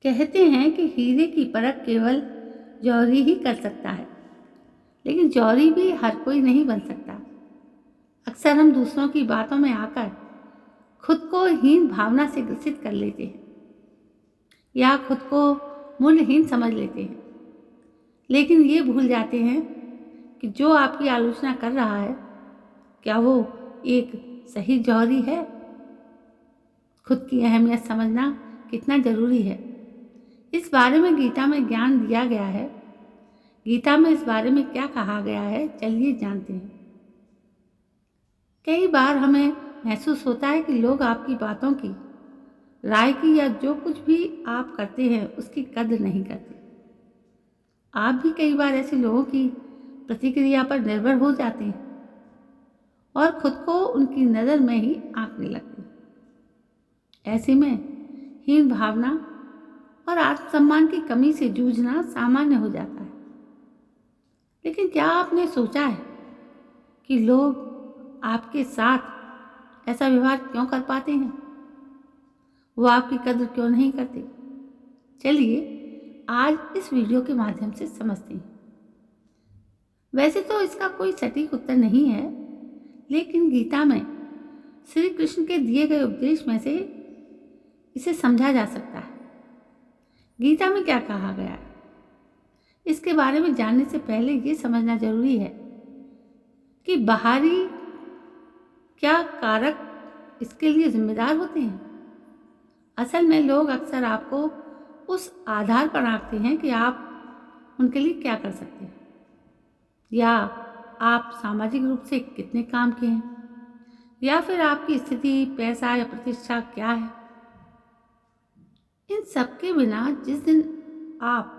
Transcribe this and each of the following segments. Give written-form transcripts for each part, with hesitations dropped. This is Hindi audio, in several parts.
कहते हैं कि हीरे की परख केवल जौहरी ही कर सकता है, लेकिन जौहरी भी हर कोई नहीं बन सकता। अक्सर हम दूसरों की बातों में आकर खुद को हीन भावना से ग्रसित कर लेते हैं या खुद को मूल्यहीन समझ लेते हैं, लेकिन ये भूल जाते हैं कि जो आपकी आलोचना कर रहा है, क्या वो एक सही जौहरी है? खुद की अहमियत समझना कितना जरूरी है, इस बारे में गीता में ज्ञान दिया गया है। गीता में इस बारे में क्या कहा गया है, चलिए जानते हैं। कई बार हमें महसूस होता है कि लोग आपकी बातों की, राय की या जो कुछ भी आप करते हैं उसकी कद्र नहीं करते। आप भी कई बार ऐसे लोगों की प्रतिक्रिया पर निर्भर हो जाते हैं और खुद को उनकी नज़र में ही आंकने लगते हैं। ऐसे में हीन भावना और आत्मसम्मान की कमी से जूझना सामान्य हो जाता है। लेकिन क्या आपने सोचा है कि लोग आपके साथ ऐसा व्यवहार क्यों कर पाते हैं? वो आपकी कद्र क्यों नहीं करते? चलिए आज इस वीडियो के माध्यम से समझते हैं। वैसे तो इसका कोई सटीक उत्तर नहीं है, लेकिन गीता में श्री कृष्ण के दिए गए उपदेश में से इसे समझा जा सकता है। गीता में क्या कहा गया है, इसके बारे में जानने से पहले ये समझना जरूरी है कि बाहरी क्या कारक इसके लिए जिम्मेदार होते हैं। असल में लोग अक्सर आपको उस आधार पर आंकते हैं कि आप उनके लिए क्या कर सकते हैं या आप सामाजिक रूप से कितने काम के हैं या फिर आपकी स्थिति, पैसा या प्रतिष्ठा क्या है। इन सब के बिना जिस दिन आप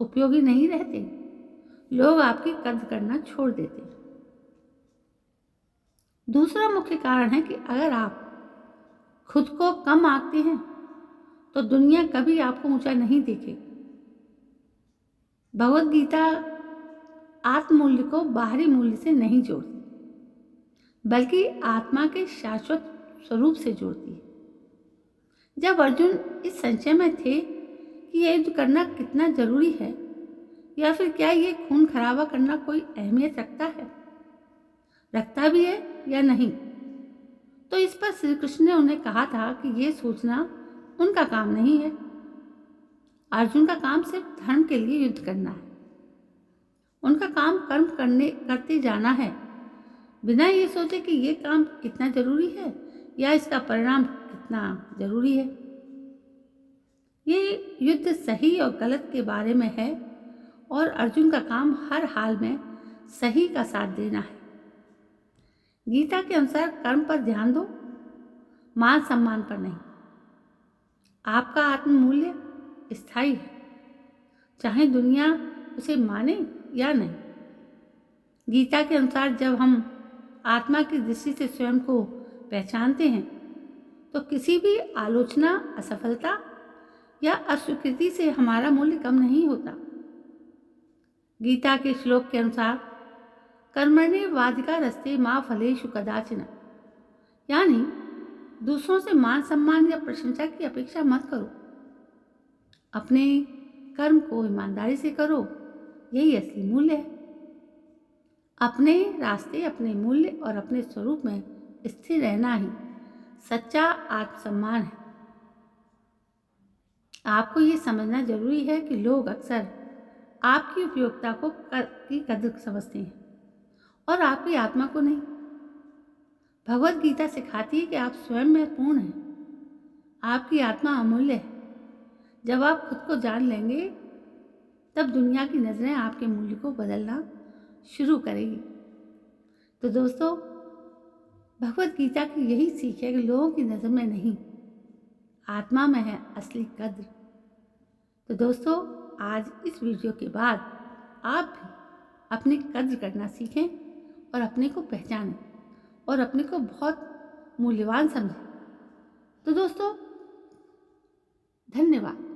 उपयोगी नहीं रहते, लोग आपकी कद्र करना छोड़ देते हैं। दूसरा मुख्य कारण है कि अगर आप खुद को कम आंकते हैं तो दुनिया कभी आपको ऊंचा नहीं देखेगी। भगवत गीता आत्ममूल्य को बाहरी मूल्य से नहीं जोड़ती, बल्कि आत्मा के शाश्वत स्वरूप से जोड़ती है। जब अर्जुन इस संशय में थे कि यह युद्ध करना कितना जरूरी है या फिर क्या ये खून खराबा करना कोई अहमियत रखता भी है या नहीं, तो इस पर श्री कृष्ण ने उन्हें कहा था कि ये सोचना उनका काम नहीं है। अर्जुन का काम सिर्फ धर्म के लिए युद्ध करना है। उनका काम कर्म करते जाना है, बिना ये सोचे कि ये काम कितना जरूरी है या इसका परिणाम कितना जरूरी है। ये युद्ध सही और गलत के बारे में है और अर्जुन का काम हर हाल में सही का साथ देना है। गीता के अनुसार कर्म पर ध्यान दो, मान सम्मान पर नहीं। आपका आत्ममूल्य स्थायी है, चाहे दुनिया उसे माने या नहीं। गीता के अनुसार जब हम आत्मा की दृष्टि से स्वयं को पहचानते हैं तो किसी भी आलोचना, असफलता या अस्वीकृति से हमारा मूल्य कम नहीं होता। गीता के श्लोक के अनुसार कर्मण्येवाधिकारस्ते मा फलेषु कदाचन, यानी दूसरों से मान सम्मान या प्रशंसा की अपेक्षा मत करो। अपने कर्म को ईमानदारी से करो, यही असली मूल्य है। अपने रास्ते, अपने मूल्य और अपने स्वरूप में स्थिर रहना ही सच्चा आत्मसम्मान है। आपको ये समझना जरूरी है कि लोग अक्सर आपकी उपयोगिता की कद्र समझते हैं और आपकी आत्मा को नहीं। भगवत गीता सिखाती है कि आप स्वयं में पूर्ण हैं, आपकी आत्मा अमूल्य है। जब आप खुद को जान लेंगे तब दुनिया की नज़रें आपके मूल्य को बदलना शुरू करेगी। तो दोस्तों, भगवत गीता की यही सीख है कि लोगों की नज़र में नहीं, आत्मा में है असली कद्र। तो दोस्तों, आज इस वीडियो के बाद आप भी अपनी कद्र करना सीखें और अपने को पहचानें और अपने को बहुत मूल्यवान समझें। तो दोस्तों, धन्यवाद।